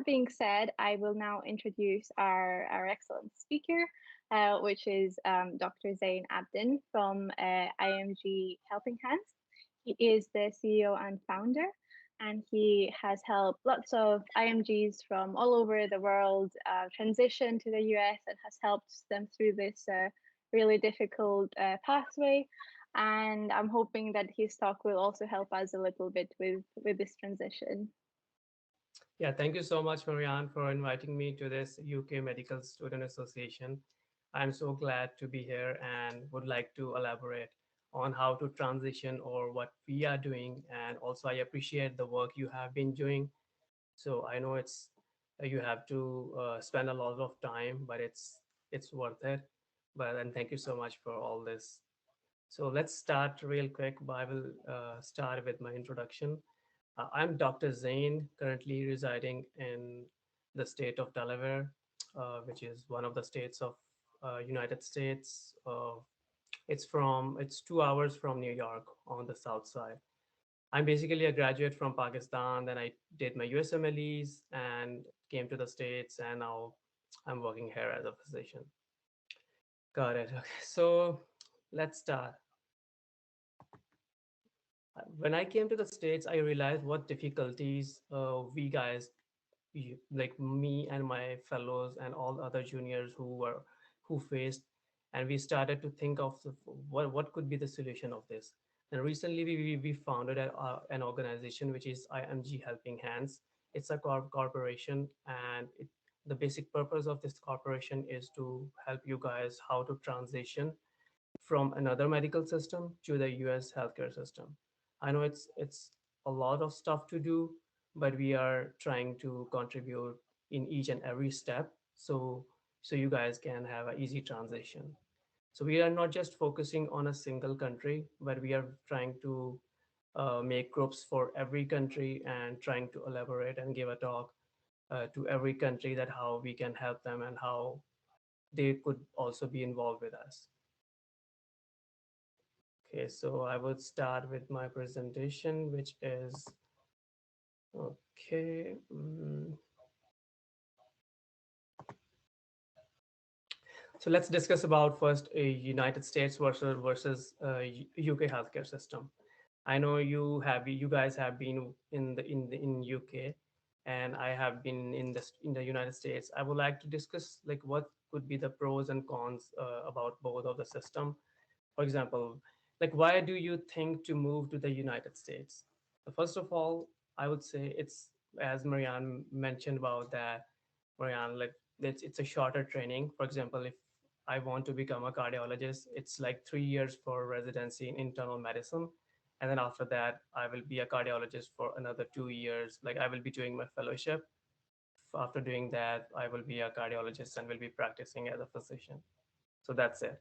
that being said, I will now introduce our excellent speaker, which is Dr. Zain Abdin from IMG Helping Hands. He is the CEO and founder, and he has helped lots of IMGs from all over the world transition to the US and has helped them through this really difficult pathway. And I'm hoping that his talk will also help us a little bit with this transition. Yeah, thank you so much, Marianne, for inviting me to this UK Medical Student Association. I'm so glad to be here and would like to elaborate on how to transition or what we are doing. And also, I appreciate the work you have been doing. So I know it's you have to spend a lot of time, but it's worth it. But and thank you so much for all this. So let's start real quick. I will start with my introduction. I'm Dr. Zain, currently residing in the state of Delaware, which is one of the states of United States. It's 2 hours from New York on the south side. I'm basically a graduate from Pakistan. Then I did my USMLEs and came to the States, and now I'm working here as a physician. Got it. Okay, so let's start. When I came to the States, I realized what difficulties we guys, like me and my fellows and all other juniors who faced, and we started to think of what could be the solution of this. And recently, we founded an organization which is IMG Helping Hands. It's a corporation, and the basic purpose of this corporation is to help you guys how to transition from another medical system to the US healthcare system. I know it's a lot of stuff to do, but we are trying to contribute in each and every step so you guys can have an easy transition. So we are not just focusing on a single country, but we are trying to make groups for every country and trying to elaborate and give a talk to every country that how we can help them and how they could also be involved with us. Okay, so I would start with my presentation, which is okay. So let's discuss about first a United States versus UK healthcare system. I know you guys have been in UK, and I have been in the United States. I would like to discuss like what could be the pros and cons about both of the system. For example, like why do you think to move to the United States? So first of all, I would say it's as Marianne mentioned about that. Marianne, like it's a shorter training. For example, if I want to become a cardiologist, it's like 3 years for residency in internal medicine. And then after that, I will be a cardiologist for another 2 years. Like I will be doing my fellowship. After doing that, I will be a cardiologist and will be practicing as a physician. So that's it.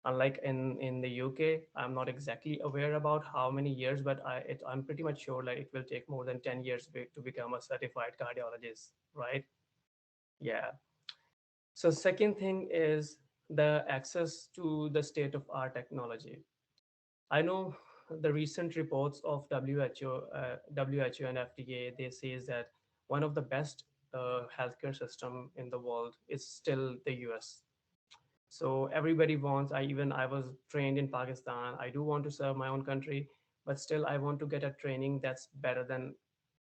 Unlike in the UK, I'm not exactly aware about how many years, but I'm pretty much sure like it will take more than 10 years to become a certified cardiologist, right? Yeah. So second thing is the access to the state of art technology. I know the recent reports of WHO and FDA, they say that one of the best healthcare system in the world is still the US. So everybody wants, I was trained in Pakistan. I do want to serve my own country, but still I want to get a training that's better than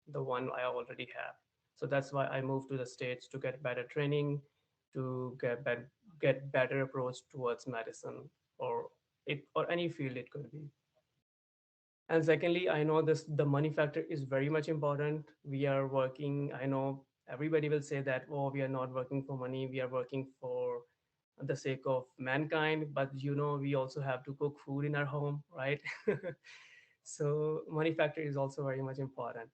the one I already have. So that's why I moved to the States to get better training, to get better approach towards medicine or or any field it could be. And secondly, I know this the money factor is very much important. We are working, I know everybody will say that, oh, we are not working for money, we are working for the sake of mankind, but we also have to cook food in our home, right? So money factor is also very much important.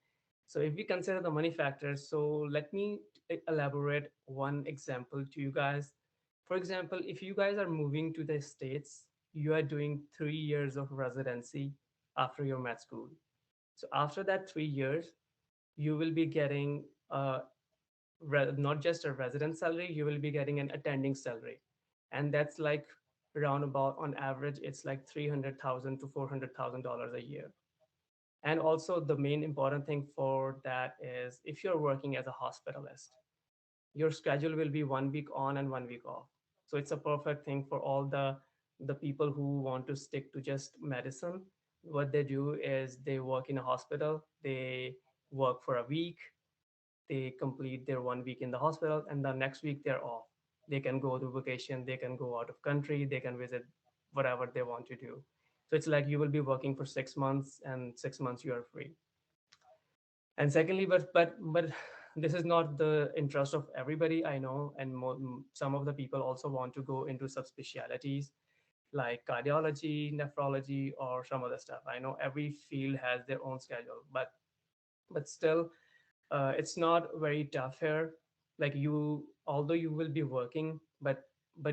So if we consider the money factor, so let me elaborate one example to you guys. For example, if you guys are moving to the States, you are doing 3 years of residency after your med school. So after that 3 years, you will be getting not just a resident salary, you will be getting an attending salary. And that's like around about on average, it's like 300,000 to $400,000 a year. And also the main important thing for that is if you're working as a hospitalist, your schedule will be 1 week on and 1 week off. So it's a perfect thing for all the people who want to stick to just medicine. What they do is they work in a hospital, they work for a week, they complete their 1 week in the hospital, and the next week they're off. They can go to vacation, they can go out of country, they can visit whatever they want to do. So it's like you will be working for 6 months, and 6 months you are free. And secondly, but this is not the interest of everybody, I know, and some of the people also want to go into subspecialties like cardiology, nephrology, or some other stuff. I know every field has their own schedule, but still, it's not very tough here. Like you, although you will be working, but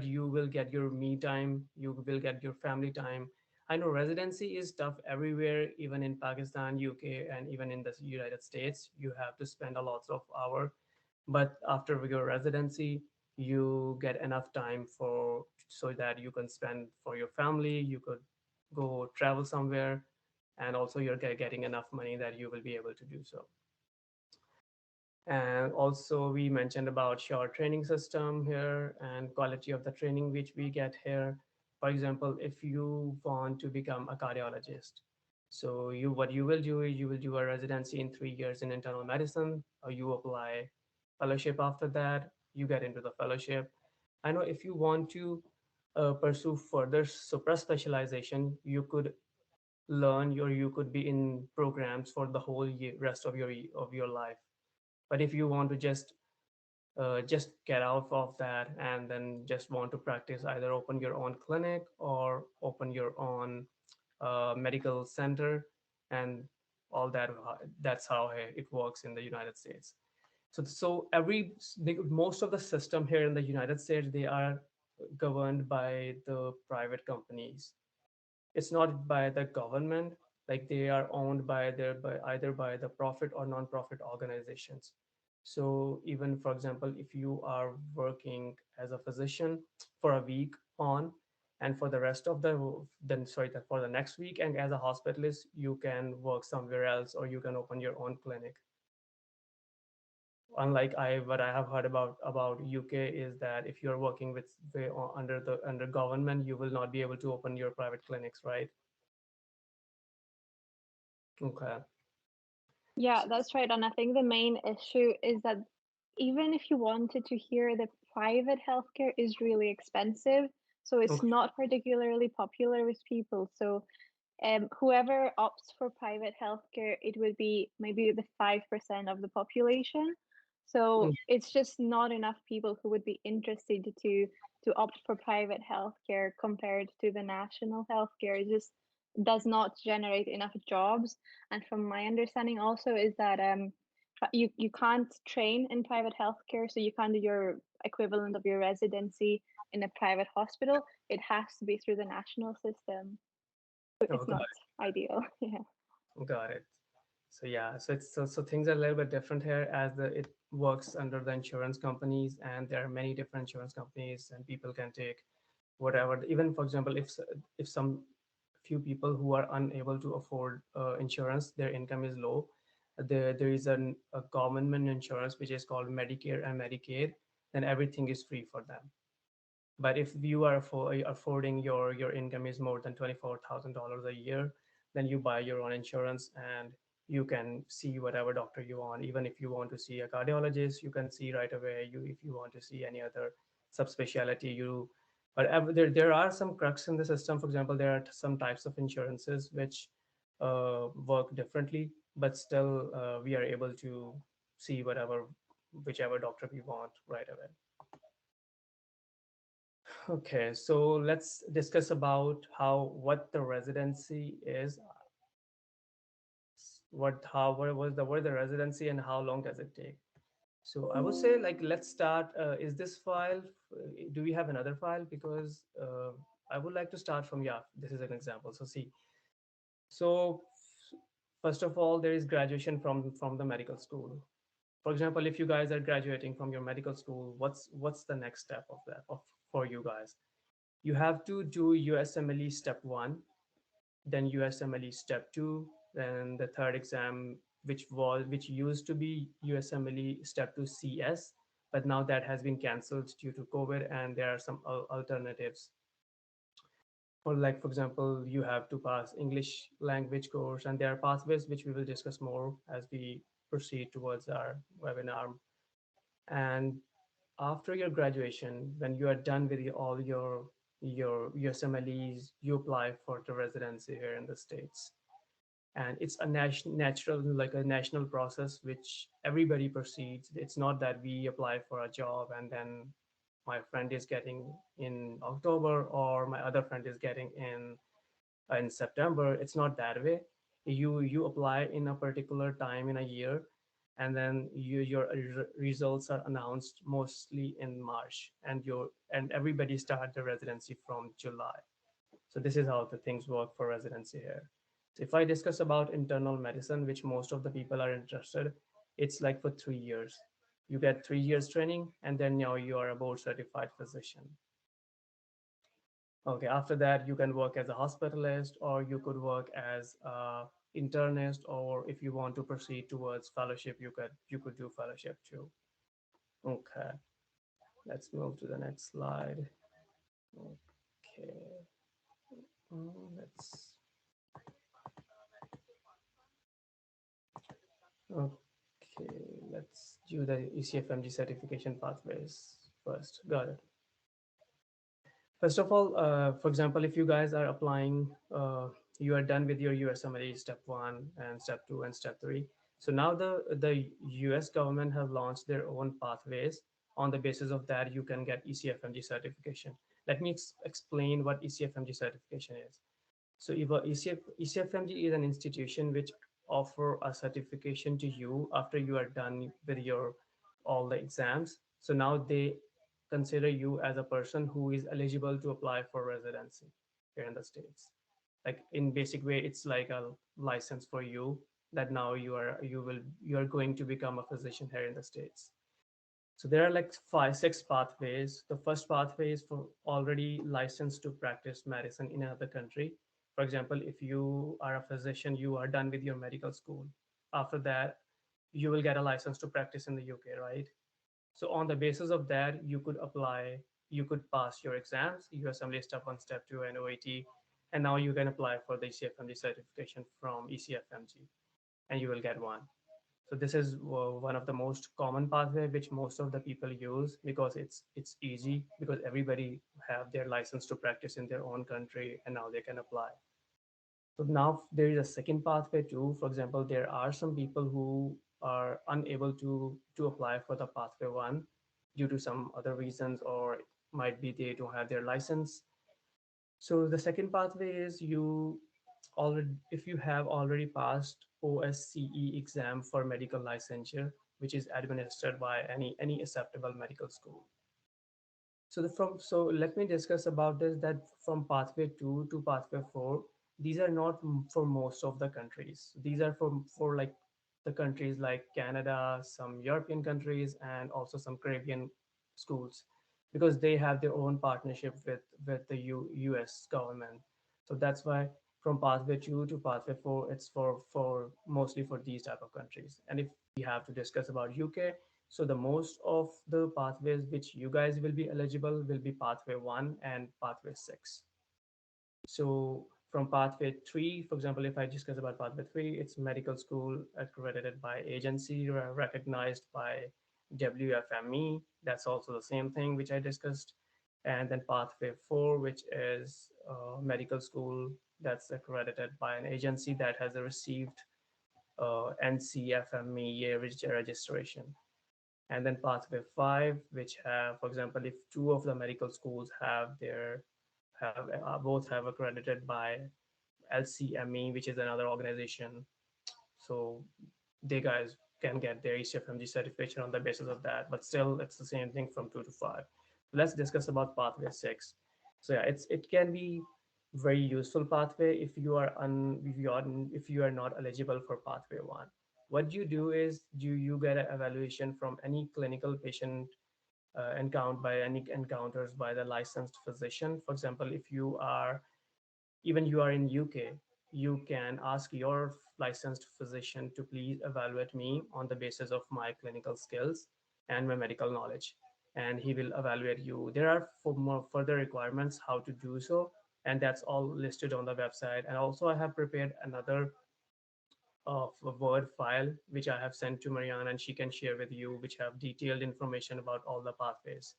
you will get your me time, you will get your family time. I know residency is tough everywhere, even in Pakistan, UK, and even in the United States. You have to spend a lot of hour, but after your residency, you get enough time for so that you can spend for your family. You could go travel somewhere, and also you're getting enough money that you will be able to do so. And also we mentioned about short training system here and quality of the training which we get here. For example, if you want to become a cardiologist, so you what you will do is you will do a residency in 3 years in internal medicine, or you apply fellowship after that, you get into the fellowship. I know if you want to pursue further super specialization, you could learn your you could be in programs for the whole year, rest of your life. But if you want to just get out of that and then just want to practice, either open your own clinic or open your own medical center, and all that, that's how it works in the United States. So most of the system here in the United States, they are governed by the private companies. It's not by the government. Like they are owned by either by the profit or non-profit organizations. So even, for example, if you are working as a physician for a week on, and for the rest of the then sorry that for the next week, and as a hospitalist you can work somewhere else, or you can open your own clinic. Unlike what I have heard about UK is that if you're working under the under government, you will not be able to open your private clinics, right? Okay. Yeah, that's right. And I think the main issue is that even if you wanted to hear, the private healthcare is really expensive. So it's Okay. not particularly popular with people. So whoever opts for private healthcare, it would be maybe the 5% of the population. So Mm. it's just not enough people who would be interested to opt for private healthcare compared to the national healthcare. It just does not generate enough jobs. And from my understanding also is that you can't train in private healthcare, so you can't do your equivalent of your residency in a private hospital. It has to be through the national system. So Oh, it's not ideal. Yeah. got it. So yeah, so things are a little bit different here, as it works under the insurance companies, and there are many different insurance companies, and people can take whatever. Even, for example, if some few people who are unable to afford insurance, their income is low, there is a government insurance which is called Medicare and Medicaid, then everything is free for them. But if you are affording your income is more than $24,000 a year, then you buy your own insurance, and you can see whatever doctor you want. Even if you want to see a cardiologist, you can see right away. You If you want to see any other subspecialty, but there are some crux in the system. For example, there are some types of insurances which work differently, but still we are able to see whichever doctor we want right away. Okay, so let's discuss about what the residency is, what the residency, and how long does it take. So I would say, like, let's start. Is this file? Do we have another file? Because I would like to start from, yeah. This is an example. So see, so first of all, there is graduation from the medical school. For example, if you guys are graduating from your medical school, what's the next step of that for you guys? You have to do USMLE step 1, then USMLE step 2, Then the third exam, which used to be USMLE Step 2 CS, but now that has been cancelled due to COVID, and there are some alternatives. Or like for example, you have to pass English language course, and there are pathways which we will discuss more as we proceed towards our webinar. And after your graduation, when you are done with all your USMLEs, you apply for the residency here in the States. And it's a natural, like a national process which everybody proceeds. It's not that we apply for a job and then my friend is getting in October or my other friend is getting in September. It's not that way. You apply in a particular time in a year, and then your results are announced mostly in March, and everybody start the residency from July. So this is how the things work for residency here. So if I discuss about internal medicine, which most of the people are interested, it's like for 3 years. You get 3 years training, and then now you are a board certified physician. Okay, after that, you can work as a hospitalist, or you could work as a internist, or if you want to proceed towards fellowship, you could do fellowship too. Okay, let's move to the next slide. Okay, let's okay, let's do the ECFMG certification pathways first. Got it. First of all, for example, if you guys are applying, you are done with your USMLE step one and step two and step three. So now the US government have launched their own pathways. On the basis of that, you can get ECFMG certification. Let me explain what ECFMG certification is. So ECFMG is an institution which offer a certification to you after you are done with your all the exams. So now they consider you as a person who is eligible to apply for residency here in the States. Like in basic way, it's like a license for you that now you are going to become a physician here in the States. So there are like five, six pathways. The first pathway is for already licensed to practice medicine in another country. For example, if you are a physician, you are done with your medical school. After that, you will get a license to practice in the UK, right? So on the basis of that, you could apply, you could pass your exams, USMLE step one, step two, and OAT, and now you can apply for the ECFMG certification from ECFMG, and you will get one. So this is one of the most common pathway which most of the people use because it's easy because everybody have their license to practice in their own country and now they can apply. So now there is a second pathway too. For example, there are some people who are unable to apply for the pathway one due to some other reasons, or it might be they don't have their license. So the second pathway is you already if you have already passed OSCE exam for medical licensure, which is administered by any acceptable medical school. So let me discuss about this that from pathway 2 to pathway 4, these are not for most of the countries. These are for like the countries like Canada, some European countries, and also some Caribbean schools because they have their own partnership with the US government. So that's why from pathway 2 to pathway 4, it's for mostly for these type of countries. And if we have to discuss about UK, so the most of the pathways which you guys will be eligible will be pathway 1 and pathway 6. So from pathway 3, for example, if I discuss about pathway 3, it's medical school accredited by agency recognized by WFME. That's also the same thing which I discussed. And then pathway 4, which is medical school that's accredited by an agency that has received NCFME registration. And then pathway 5, which have, for example, if two of the medical schools both have accredited by LCME, which is another organization, so they guys can get their ECFMG certification on the basis of that, but still it's the same thing from 2 to 5. Let's discuss about pathway 6. So yeah, it can be very useful pathway if if you are not eligible for pathway 1. What you do is you get an evaluation from any clinical patient any encounters by the licensed physician. For example, if you are even you are in UK, you can ask your licensed physician to please evaluate me on the basis of my clinical skills and my medical knowledge. And he will evaluate you. There are more further requirements how to do so, and that's all listed on the website. And also, I have prepared another of a Word file which I have sent to Marianne, and she can share with you, which have detailed information about all the pathways.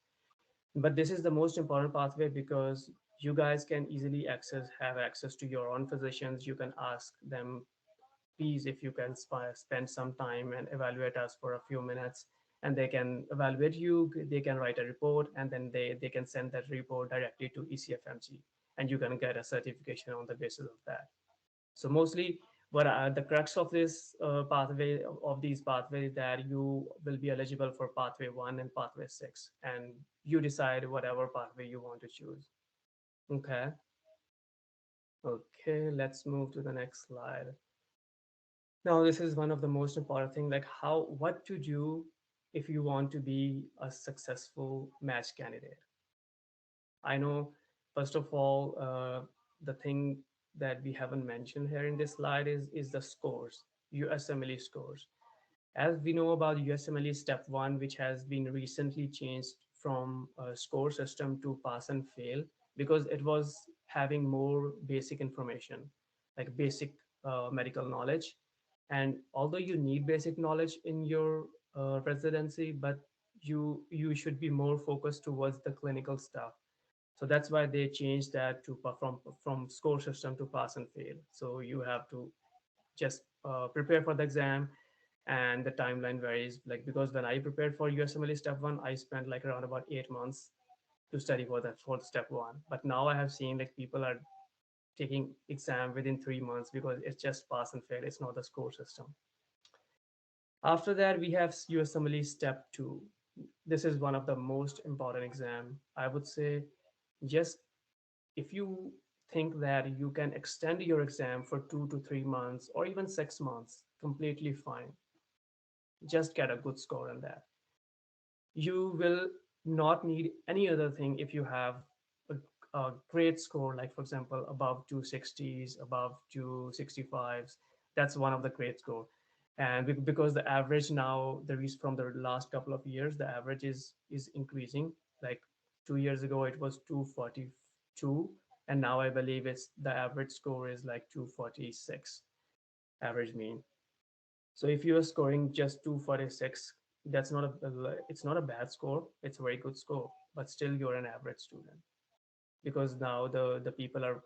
But this is the most important pathway because you guys can easily have access to your own physicians. You can ask them, please, if you can spend some time and evaluate us for a few minutes, and they can evaluate you. They can write a report, and then they can send that report directly to ECFMG, and you can get a certification on the basis of that. So mostly, what the crux of this pathway of these pathways that you will be eligible for pathway 1 and pathway 6, and you decide whatever pathway you want to choose. Okay. Okay, let's move to the next slide. Now, this is one of the most important thing, like what to do if you want to be a successful match candidate. I know, first of all, the thing that we haven't mentioned here in this slide is the scores, USMLE scores. As we know about USMLE Step 1, which has been recently changed from a score system to pass and fail because it was having more basic information, like basic medical knowledge. And although you need basic knowledge in your residency, but you should be more focused towards the clinical stuff. So that's why they changed that to from score system to pass and fail. So you have to just prepare for the exam, and the timeline varies. Like because when I prepared for USMLE Step 1, I spent like around about 8 months to study for that for Step 1. But now I have seen like people are taking exam within 3 months because it's just pass and fail. It's not the score system. After that, we have USMLE Step 2. This is one of the most important exam. I would say just if you think that you can extend your exam for 2 to 3 months or even 6 months, completely fine. Just get a good score on that. You will not need any other thing if you have a great score, like for example, above 260s, above 265s. That's one of the great score. And because the average now, the reason from the last couple of years, the average is increasing. Like 2 years ago, it was 242, and now I believe it's the average score is like 246 average mean. So if you are scoring just 246, that's not it's not a bad score. It's a very good score, but still you're an average student because now the people are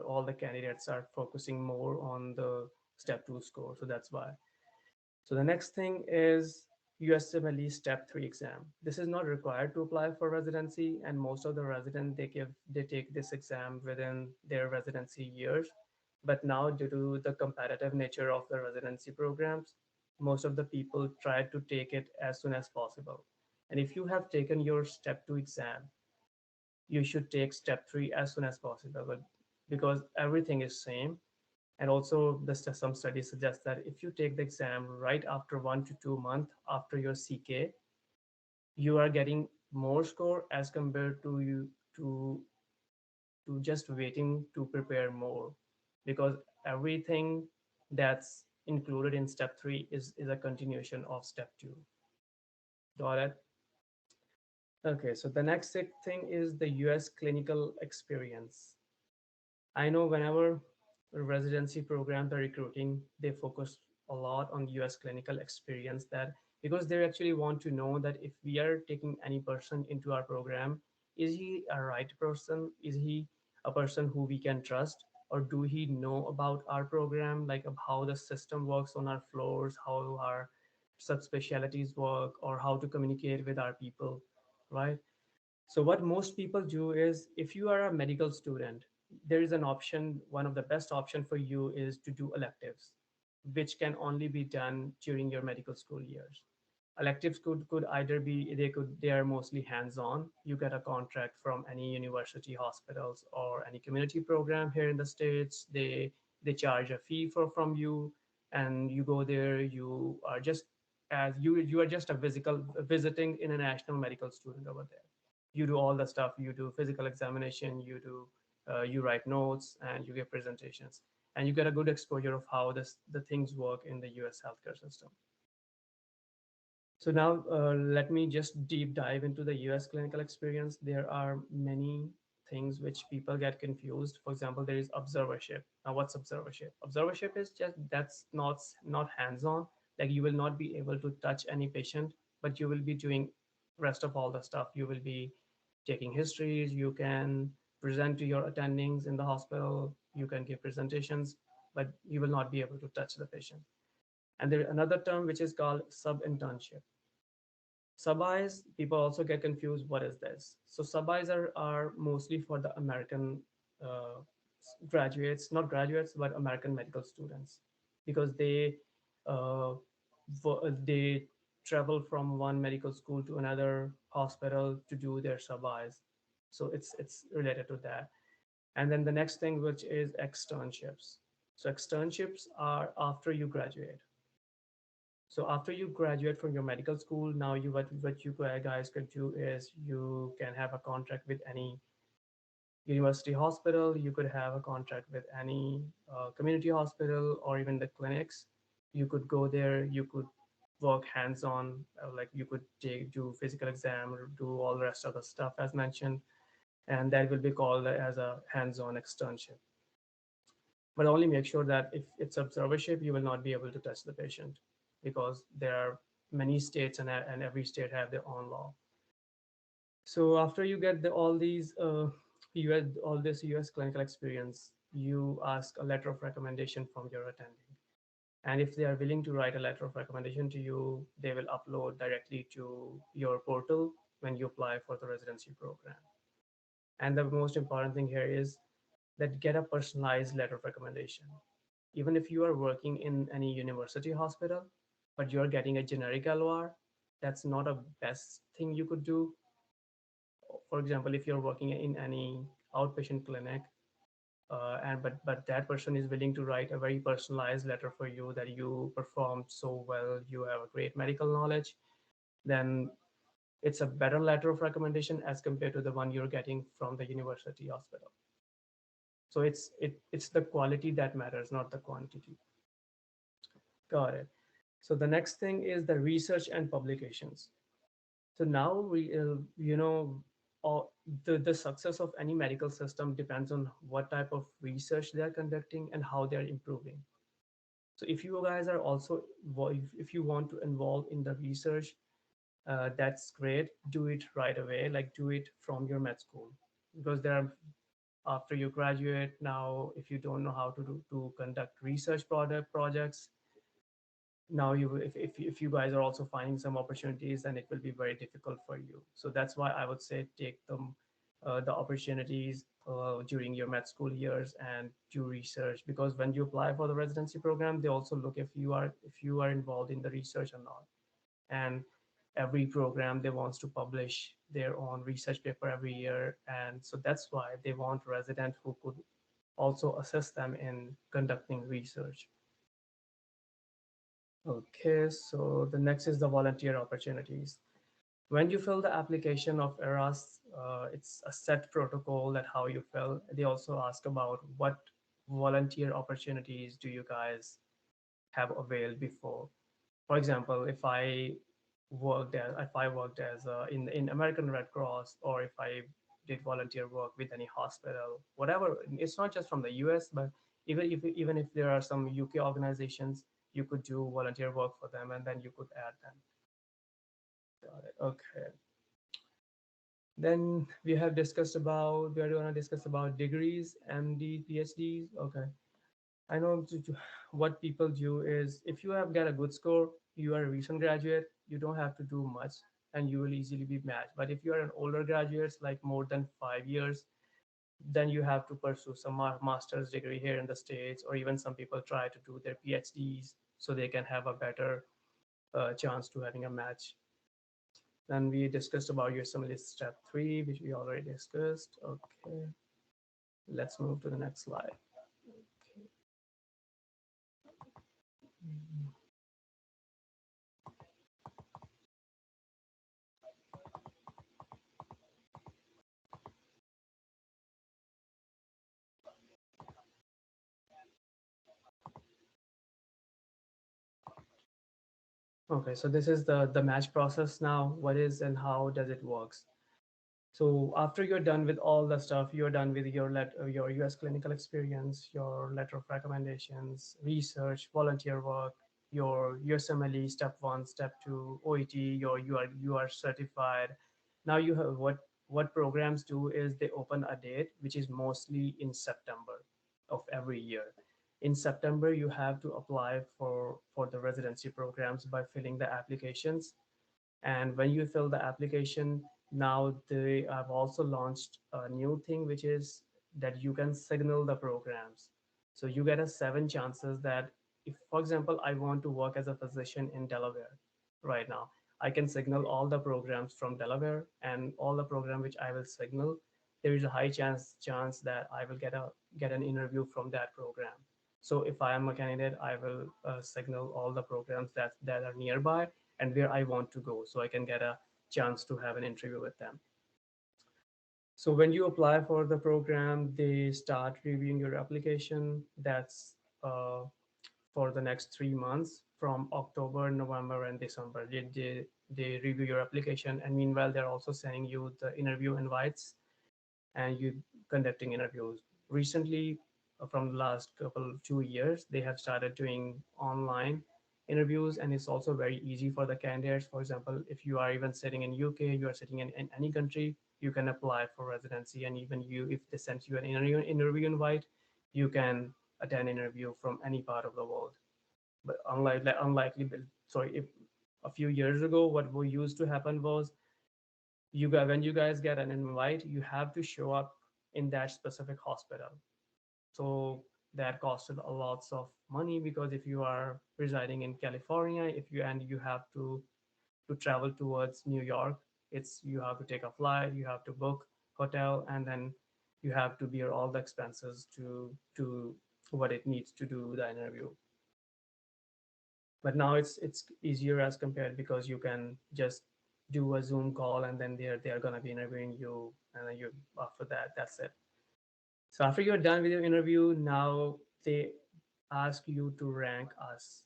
all the candidates are focusing more on the step 2 score. So that's why. So the next thing is USMLE Step 3 exam. This is not required to apply for residency, and most of the residents they take this exam within their residency years. But now, due to the competitive nature of the residency programs, most of the people try to take it as soon as possible. And if you have taken your Step 2 exam, you should take Step 3 as soon as possible, but because everything is same. And also, some studies suggest that if you take the exam right after 1 to 2 months after your CK, you are getting more score as compared to you to just waiting to prepare more, because everything that's included in Step 3 is a continuation of Step 2. Got it? Okay, so the next thing is the US clinical experience. I know whenever residency programs are recruiting, they focus a lot on US clinical experience, that because they actually want to know that if we are taking any person into our program, is he a right person? Is he a person who we can trust? Or do he know about our program, like of how the system works on our floors, how our subspecialties work, or how to communicate with our people, right? So what most people do is, if you are a medical student, there is an option. One of the best option for you is to do electives, which can only be done during your medical school years. Electives could either be they are mostly hands-on. You get a contract from any university, hospitals, or any community program here in the States. They charge a fee from you, and you go there. You are just as you are just a physical visiting international medical student over there. You do all the stuff. You do physical examination, you write notes, and you give presentations. and you get a good exposure of how the things work in the US healthcare system. So now let me just deep dive into the US clinical experience. There are many things which people get confused. For example, there is observership. Now, what's observership? Observership is just that's not hands-on. Like you will not be able to touch any patient, but you will be doing rest of all the stuff. You will be taking histories. You can present to your attendings in the hospital. You can give presentations, but you will not be able to touch the patient. And there is another term which is called sub-internship. Sub-Is, people also get confused. What is this? So sub-Is are mostly for the American uh, graduates, not graduates, but American medical students, because uh, they travel from one medical school to another hospital to do their sub-Is. So it's related to that. And then the next thing, which is externships. So externships are after you graduate. So after you graduate from your medical school, now what you guys could do is you can have a contract with any university hospital. You could have a contract with any community hospital or even the clinics. You could go there. You could work hands-on, like you could do physical exam or do all the rest of the stuff as mentioned, and that will be called as a hands-on externship. But only make sure that if it's observership, you will not be able to touch the patient because there are many states and every state have their own law. So after you get all these US, all this US clinical experience, you ask a letter of recommendation from your attending. And if they are willing to write a letter of recommendation to you, they will upload directly to your portal when you apply for the residency program. And the most important thing here is that get a personalized letter of recommendation. Even if you are working in any university hospital, but you're getting a generic LOR, that's not a best thing you could do. For example, if you're working in any outpatient clinic, and but that person is willing to write a very personalized letter for you that you performed so well, you have a great medical knowledge, then it's a better letter of recommendation as compared to the one you're getting from the university hospital. So it's the quality that matters, not the quantity. Got it. So the next thing is the research and publications. So now all, the success of any medical system depends on what type of research they are conducting and how they are improving. So if you guys are also if you want to involve in the research, that's great. Do it right away. Like do it from your med school, because there are after you graduate now, if you don't know how to conduct research projects, now if you guys are also finding some opportunities, then it will be very difficult for you. So that's why I would say take them the opportunities during your med school years and do research, because when you apply for the residency program, they also look if you are involved in the research or not. And every program they wants to publish their own research paper every year, and so that's why they want resident who could also assist them in conducting research. Okay, so the next is the volunteer opportunities. When you fill the application of ERAS, it's a set protocol that how you fill. They also ask about what volunteer opportunities do you guys have availed before. For example, if I worked as in American Red Cross, or if I did volunteer work with any hospital, whatever. It's not just from the US, but even if there are some UK organizations, you could do volunteer work for them, and then you could add them. Got it. Okay. Then we are going to discuss about degrees, MD, PhDs. Okay. I know what people do is if you have got a good score, you are a recent graduate, you don't have to do much and you will easily be matched. But if you are an older graduate, like more than 5 years, then you have to pursue some master's degree here in the States, or even some people try to do their PhDs so they can have a better chance to having a match. Then we discussed about USMLE step 3, which we already discussed. Okay, let's move to the next slide. Okay, so this is the match process now. What is and how does it works? So after you're done with all the stuff, you're done with your US clinical experience, your letter of recommendations, research, volunteer work, your USMLE step one, step two, OET, you are certified. Now you have what programs do is they open a date which is mostly in September of every year. In September, you have to apply for the residency programs by filling the applications, and when you fill the application, now they have also launched a new thing, which is that you can signal the programs. So you get a seven chances that if, for example, I want to work as a physician in Delaware right now, I can signal all the programs from Delaware, and all the program which I will signal, there is a high chance that I will get an interview from that program. So if I am a candidate, I will signal all the programs that are nearby and where I want to go, so I can get a chance to have an interview with them. So when you apply for the program, they start reviewing your application. That's for the next 3 months from October, November, and December. They review your application, and meanwhile, they're also sending you the interview invites and you conducting interviews. Recently, from the last couple 2 years, they have started doing online interviews, and it's also very easy for the candidates. For example, if you are even sitting in UK, you are sitting in any country, you can apply for residency, and even you, if they send you an interview invite, you can attend interview from any part of the world. But sorry, if a few years ago, what used to happen was when you guys get an invite, you have to show up in that specific hospital. So that costed a lots of money, because if you are residing in California, if you and you have to travel towards New York, it's you have to take a flight, you have to book hotel, and then you have to bear all the expenses to what it needs to do the interview. But now it's easier as compared, because you can just do a Zoom call, and then they're gonna be interviewing you, and then you after that, that's it. So after you're done with your interview, now they ask you to rank us.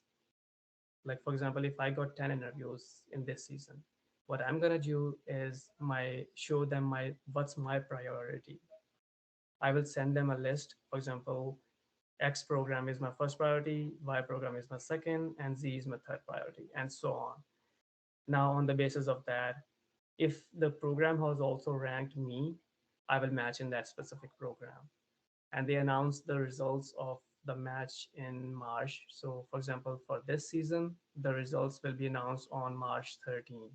Like for example, if I got 10 interviews in this season, what I'm gonna do is my show them my what's my priority. I will send them a list. For example, X program is my first priority, Y program is my second, and Z is my third priority, and so on. Now, on the basis of that, if the program has also ranked me, I will match in that specific program. And they announce the results of the match in March. So, for example, for this season, the results will be announced on March 13th.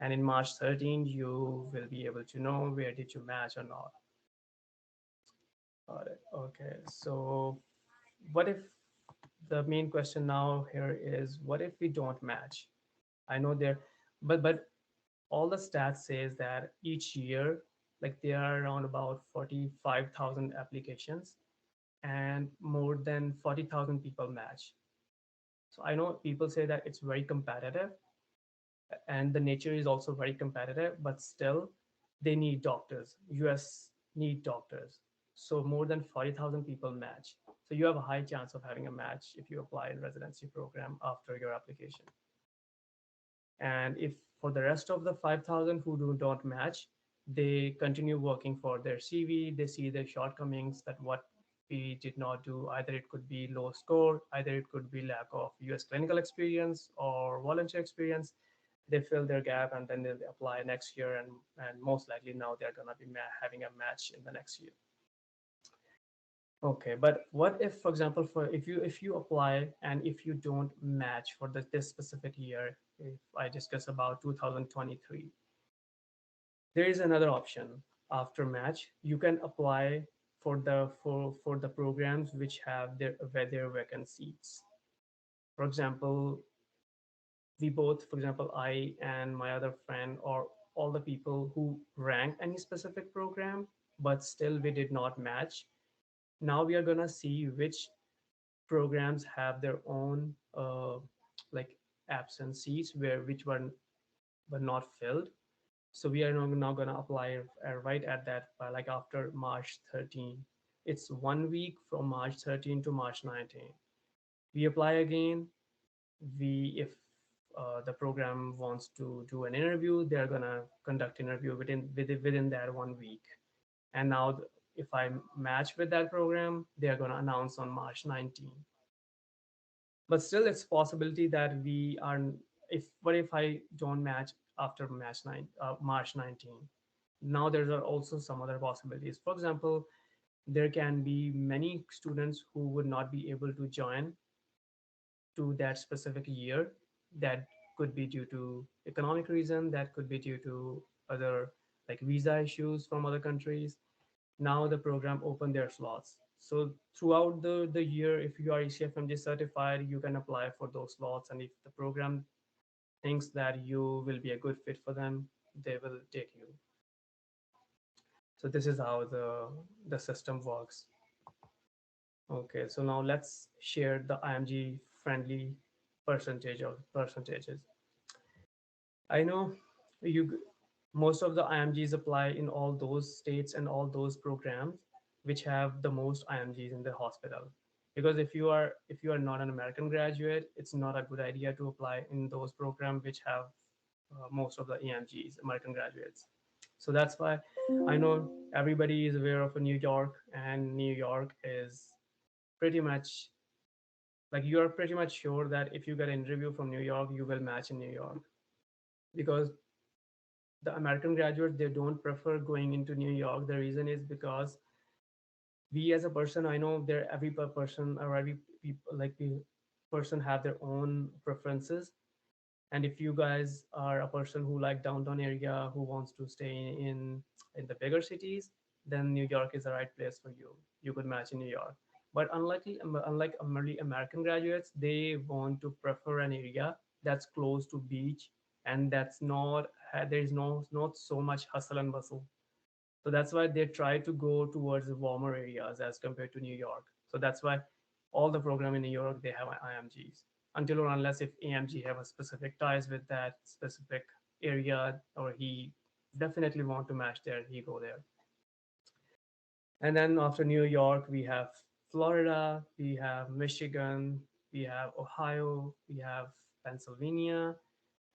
And in March 13th, you will be able to know where did you match or not. Got it. Okay. So, what if the main question now here is, what if we don't match? I know there, but all the stats says that each year, like there are around about 45,000 applications, and more than 40,000 people match. So I know people say that it's very competitive, and the nature is also very competitive, but still they need doctors. US need doctors. So more than 40,000 people match. So you have a high chance of having a match if you apply in residency program after your application. And if for the rest of the 5,000 who don't match, they continue working for their CV. They see their shortcomings, that what we did not do. Either it could be low score, either it could be lack of US clinical experience or volunteer experience. They fill their gap, and then they'll apply next year, and most likely now they're going to be having a match in the next year. Okay, but what if, for example, for if you apply and if you don't match for this specific year, if I discuss about 2023, there is another option. After match, you can apply for the programs which have their vacant seats. For example, for example, I and my other friend, or all the people who rank any specific program, but still we did not match. Now we are gonna see which programs have their own like absent seats which were not filled. So we are now going to apply right at that, like after March 13. It's 1 week from March 13 to March 19. We apply again. We if the program wants to do an interview, they're gonna conduct interview within that 1 week. And now, if I match with that program, they're gonna announce on March 19th. But still, it's possibility that we are. If what if I don't match after March 19th? Now there are also some other possibilities. For example, there can be many students who would not be able to join to that specific year. That could be due to economic reason, that could be due to other, like visa issues from other countries. Now the program open their slots, so throughout the year, if you are ECFMG certified, you can apply for those slots, and if the program thinks that you will be a good fit for them, they will take you. So this is how the system works. Okay, so now let's share the IMG friendly percentages. I know you most of the IMGs apply in all those states and all those programs which have the most IMGs in the hospital. Because if you are not an American graduate, it's not a good idea to apply in those programs which have most of the EMGs, American graduates. So that's why I know everybody is aware of New York, and New York is pretty much like you are pretty much sure that if you get an interview from New York, you will match in New York, because the American graduates, they don't prefer going into New York. The reason is because we as a person, I know there every person or every people person have their own preferences. And if you guys are a person who like downtown area, who wants to stay in the bigger cities, then New York is the right place for you. You could match in New York. But unlike merely American graduates, they want to prefer an area that's close to beach, and that's not there is not so much hustle and bustle. So that's why they try to go towards the warmer areas as compared to New York. So that's why all the program in New York, they have IMGs, until or unless if AMG have a specific ties with that specific area, or he definitely want to match there, he go there. And then after New York, we have Florida, we have Michigan, we have Ohio, we have Pennsylvania,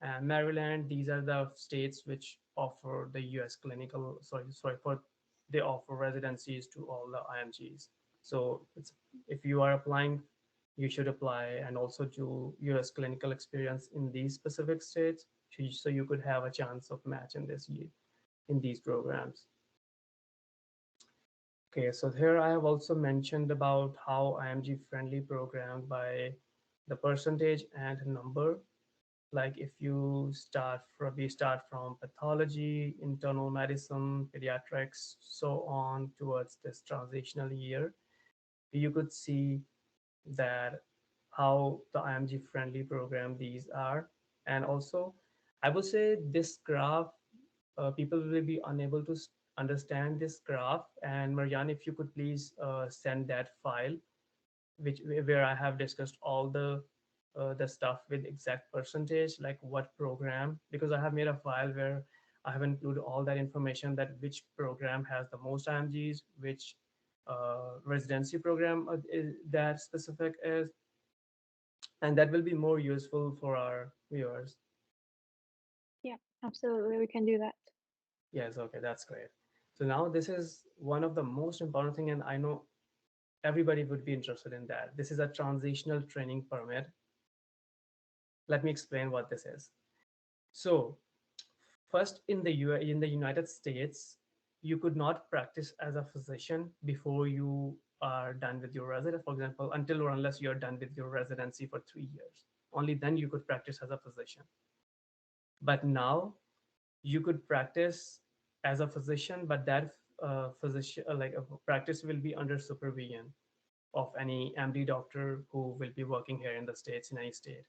and Maryland. These are the states which offer the US clinical, for they offer residencies to all the IMGs. So if you are applying, you should apply and also do US clinical experience in these specific states, so you could have a chance of match in this year in these programs. Okay, so here I have also mentioned about how IMG friendly program by the percentage and number. Like if we start from pathology, internal medicine, pediatrics, so on towards this transitional year, you could see that how the IMG friendly program these are. And also, I would say this graph, people will be unable to understand this graph. And Marianne, if you could please send that file which where I have discussed all the stuff with exact percentage, like what program, because I have made a file where I have included all that information, that which program has the most IMGs, which residency program that specific is, and that will be more useful for our viewers. Yeah, absolutely. We can do that. Yes, okay, that's great. So now this is one of the most important thing, and I know everybody would be interested in that. This is a transitional training permit. Let me explain what this is. So, first in the United States, you could not practice as a physician before you are done with your residence. For example, until or unless you're done with your residency for 3 years. Only then you could practice as a physician. But now you could practice as a physician, but that physician like a practice will be under supervision of any MD doctor who will be working here in the States, in any state.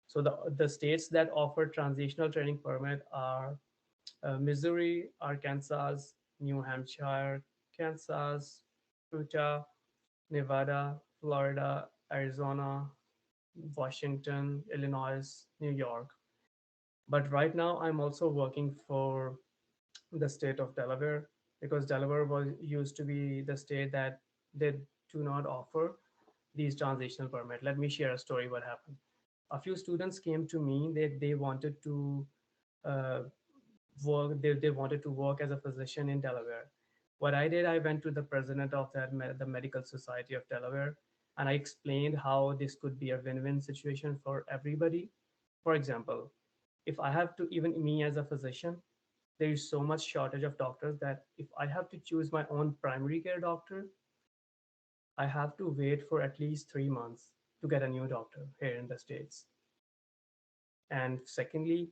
So the states that offer transitional training permit are Missouri, Arkansas, New Hampshire, Kansas, Utah, Nevada, Florida, Arizona, Washington, Illinois, New York. But right now, I'm also working for the state of Delaware, because Delaware was used to be the state that they do not offer these transitional permit. Let me share a story what happened. A few students came to me that they wanted to uh, they wanted to work as a physician in Delaware. What I did, I went to the president of the Medical Society of Delaware, and I explained how this could be a win-win situation for everybody. For example, if I have to, even me as a physician, there is so much shortage of doctors that if I have to choose my own primary care doctor, I have to wait for at least 3 months to get a new doctor here in the States. And secondly,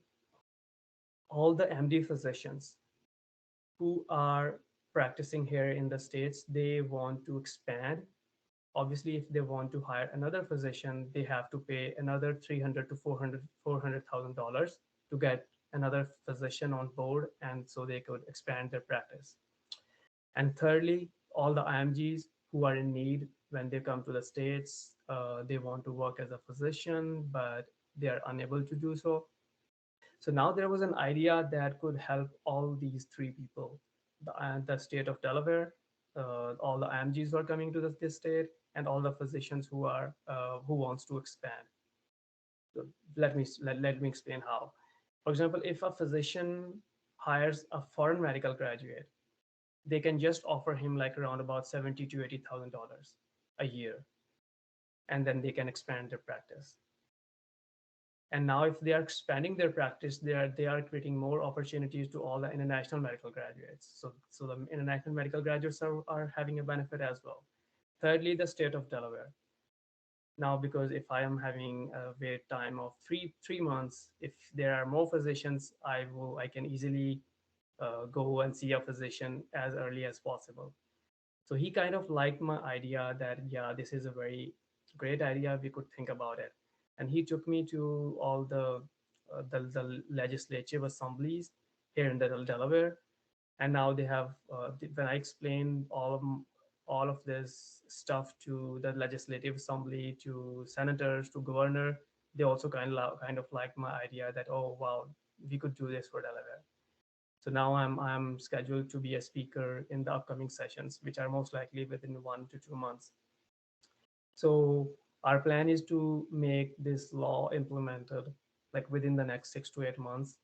all the MD physicians who are practicing here in the States, they want to expand. Obviously, if they want to hire another physician, they have to pay another 300 to 400,000 dollars to get another physician on board, and so they could expand their practice. And thirdly, all the IMGs who are in need when they come to the States, they want to work as a physician, but they are unable to do so. So now there was an idea that could help all these three people. The state of Delaware, all the IMGs who are coming to this state, and all the physicians who wants to expand. So let me explain how. For example, if a physician hires a foreign medical graduate, they can just offer him like around about 70 to $80,000 a year, and then they can expand their practice. And now if they are expanding their practice, they are creating more opportunities to all the international medical graduates. So the international medical graduates are having a benefit as well. Thirdly, the state of Delaware. Now, because if I am having a wait time of three months, if there are more physicians, I can easily go and see a physician as early as possible. So he kind of liked my idea that, yeah, this is a very great idea. We could think about it. And he took me to all the legislative assemblies here in the Delaware. And now they have, when I explained all of this stuff to the legislative assembly, to senators, to governor, they also kind of liked my idea that, oh, wow, we could do this for Delaware. So now I'm scheduled to be a speaker in the upcoming sessions, which are most likely within 1 to 2 months. So our plan is to make this law implemented like within the next 6 to 8 months.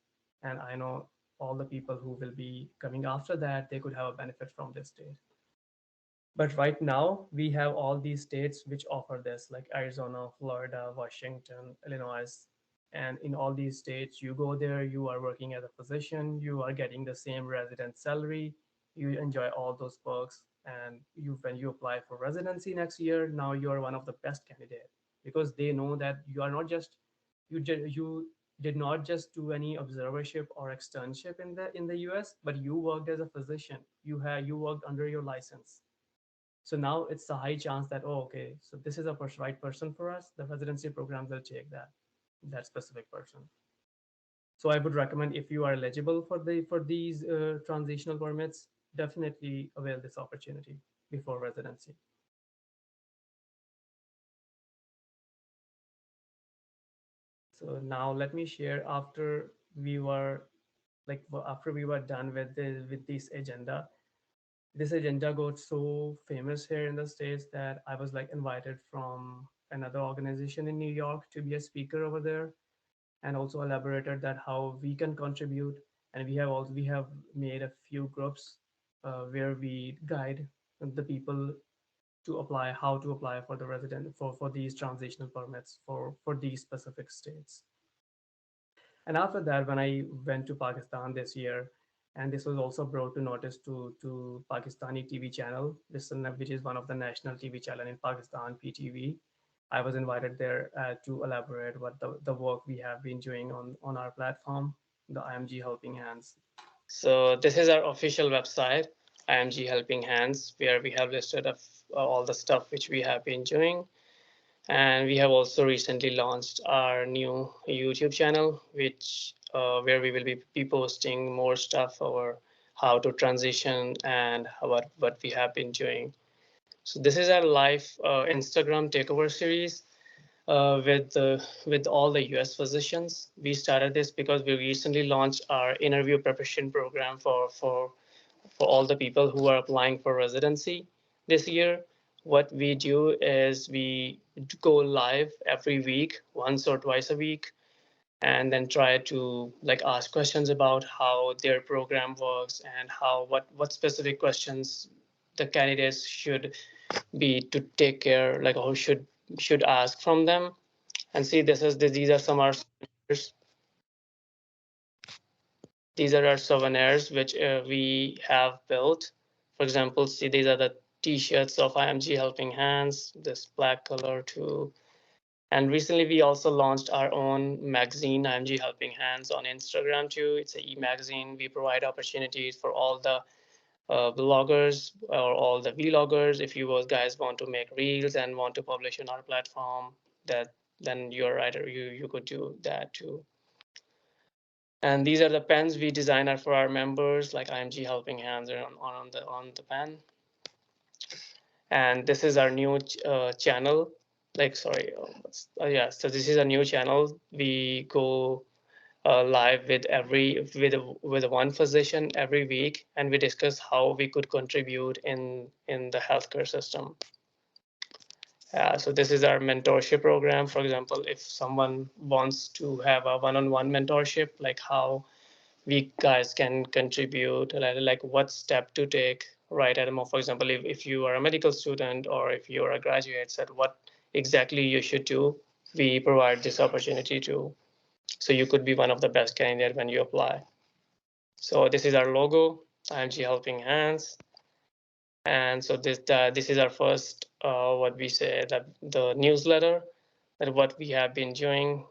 And I know all the people who will be coming after that, they could have a benefit from this state. But right now, we have all these states which offer this, like Arizona, Florida, Washington, Illinois. And in all these states, you go there, you are working as a physician, you are getting the same resident salary, you enjoy all those perks. And when you apply for residency next year, now you are one of the best candidates because they know that you are not just you did not just do any observership or externship in the US, but you worked as a physician. You worked under your license. So now it's a high chance that, oh, okay, so this is a right person for us. The residency program will take that specific person. So I would recommend, if you are eligible for these transitional permits, definitely avail this opportunity before residency. So now let me share, after we were done with this agenda. This agenda got so famous here in the States that I was like invited from another organization in New York to be a speaker over there, and also elaborated that how we can contribute. And we have made a few groups where we guide the people to apply how to apply for the resident for these transitional permits for these specific states. And after that, when I went to Pakistan this year, and this was also brought to notice to Pakistani TV channel, which is one of the national TV channel in Pakistan, PTV. I was invited there to elaborate what the work we have been doing on our platform, the IMG Helping Hands. So this is our official website, IMG Helping Hands, where we have listed of all the stuff which we have been doing. And we have also recently launched our new YouTube channel, which where we will be posting more stuff over how to transition and what we have been doing. So this is our live Instagram takeover series with all the US physicians. We started this because we recently launched our interview preparation program for all the people who are applying for residency this year. what we do is we go live every week, once or twice a week, and then try to like ask questions about how their program works and how what specific questions the candidates should be to take care, like who should ask from them. And see, these are some our souvenirs. These are our souvenirs which we have built. For example, see, these are the t-shirts of IMG Helping Hands, this black color too. And recently we also launched our own magazine, IMG Helping Hands, on Instagram too. It's an e-magazine. We provide opportunities for all the bloggers or all the vloggers. If you guys want to make reels and want to publish on our platform, that then you're right, or you could do that too. And these are the pens we design are for our members, like IMG Helping Hands are on the pen. And this is our new channel. Like, sorry, yeah. So this is a new channel. We go live with one physician every week, and we discuss how we could contribute in the healthcare system. So this is our mentorship program. For example, if someone wants to have a one-on-one mentorship, like how we guys can contribute, like what step to take right at a more. For example, if you are a medical student or if you're a graduate, said what exactly you should do, we provide this opportunity to, so you could be one of the best candidates when you apply. So this is our logo, IMG Helping Hands. And so this is our first what we say, that the newsletter, that what we have been doing.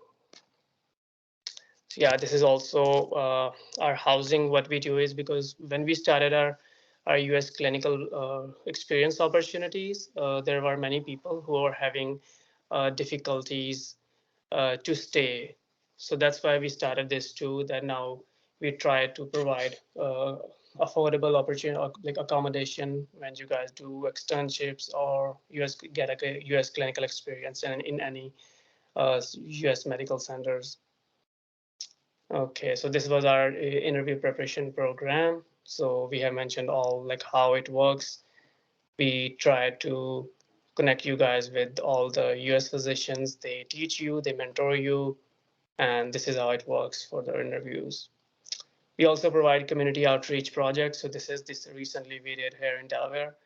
So yeah, this is also our housing. What we do is, because when we started our US clinical experience opportunities, there were many people who are having difficulties to stay. So that's why we started this too. That now we try to provide affordable opportunity, like accommodation when you guys do externships or get a US clinical experience in any US medical centers. Okay, so this was our interview preparation program. So we have mentioned all like how it works. We try to connect you guys with all the US physicians. They teach you, they mentor you, and this is how it works for the interviews. We also provide community outreach projects. So this recently we did here in Delaware.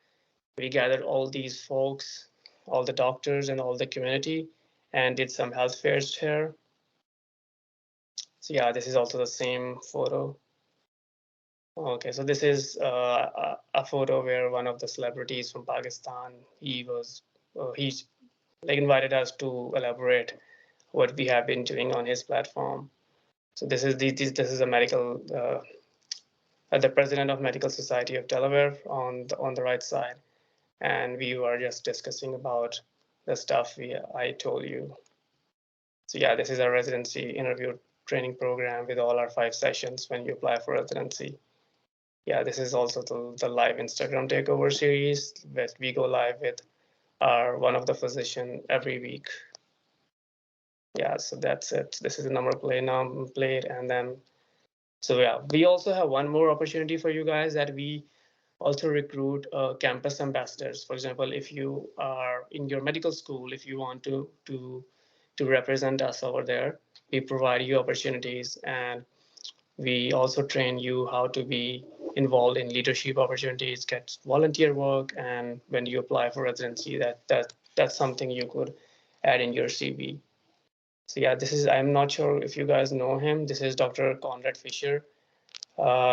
We gathered all these folks, all the doctors and all the community, and did some health fairs here. So yeah, this is also the same photo. Okay, so this is a photo where one of the celebrities from Pakistan, he's like invited us to elaborate what we have been doing on his platform. So this is a medical the president of Medical Society of Delaware on the right side, and we were just discussing about the stuff I told you. So yeah, this is our residency interview training program with all our 5 sessions when you apply for residency. Yeah, this is also the live Instagram takeover series that we go live with our one of the physician every week. Yeah, so that's it. This is the number plate, and then so yeah, we also have one more opportunity for you guys, that we also recruit campus ambassadors. For example, if you are in your medical school, if you want to represent us over there, we provide you opportunities, and we also train you how to be involved in leadership opportunities, get volunteer work, and when you apply for residency, that's something you could add in your CV. So yeah, this is, I'm not sure if you guys know him. This is Dr. Conrad Fisher.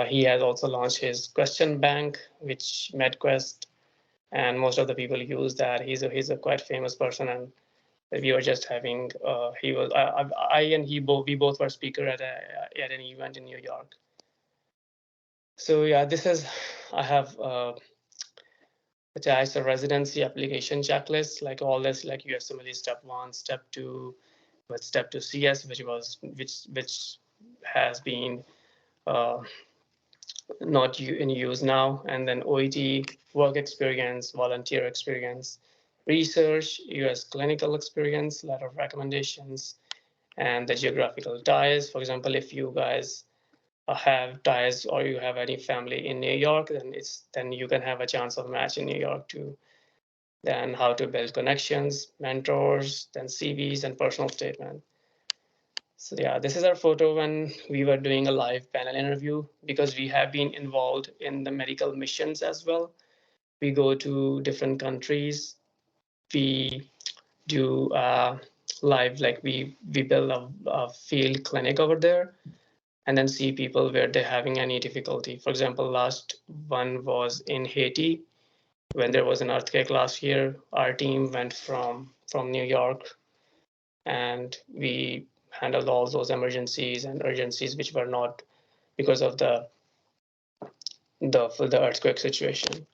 He has also launched his question bank, which MedQuest, and most of the people use that. He's a quite famous person, and we were just having he was I and he both we both were speaker at an event in New York. So yeah, this is I have attached a residency application checklist, like all this, like USMLE step 1, step 2, with step 2 CS, which has been uh, not in use now, and then OET, work experience, volunteer experience, research, US clinical experience, letter of recommendations, and the geographical ties. For example, if you guys have ties or you have any family in New York, then you can have a chance of match in New York too. then how to build connections, mentors, then CVs and personal statement. So yeah, this is our photo when we were doing a live panel interview because we have been involved in the medical missions as well. We go to different countries. We do live, like we build a field clinic over there and then see people where they're having any difficulty. For example, last one was in Haiti when there was an earthquake last year. Our team went from New York and we handled all those emergencies and urgencies which were not because of the earthquake situation.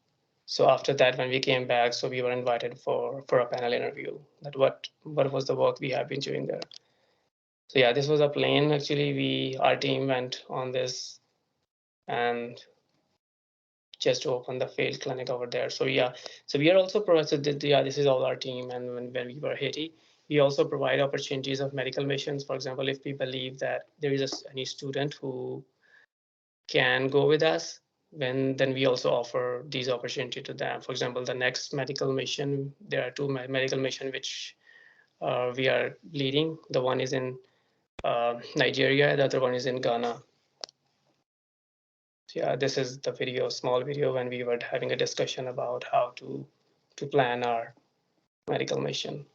So after that, when we came back, so we were invited for a panel interview. That what was the work we have been doing there. So yeah, this was a plane actually. Our team went on this and just to open the field clinic over there. So yeah, so we are also provided. So yeah, this is all our team. And when we were Haiti, we also provide opportunities of medical missions. For example, if we believe that there is any student who can go with us, then we also offer these opportunity to them. For example, the next medical mission, there are two medical mission which we are leading. The one is in Nigeria, the other one is in Ghana. So yeah, this is the video, small video when we were having a discussion about how to plan our medical mission.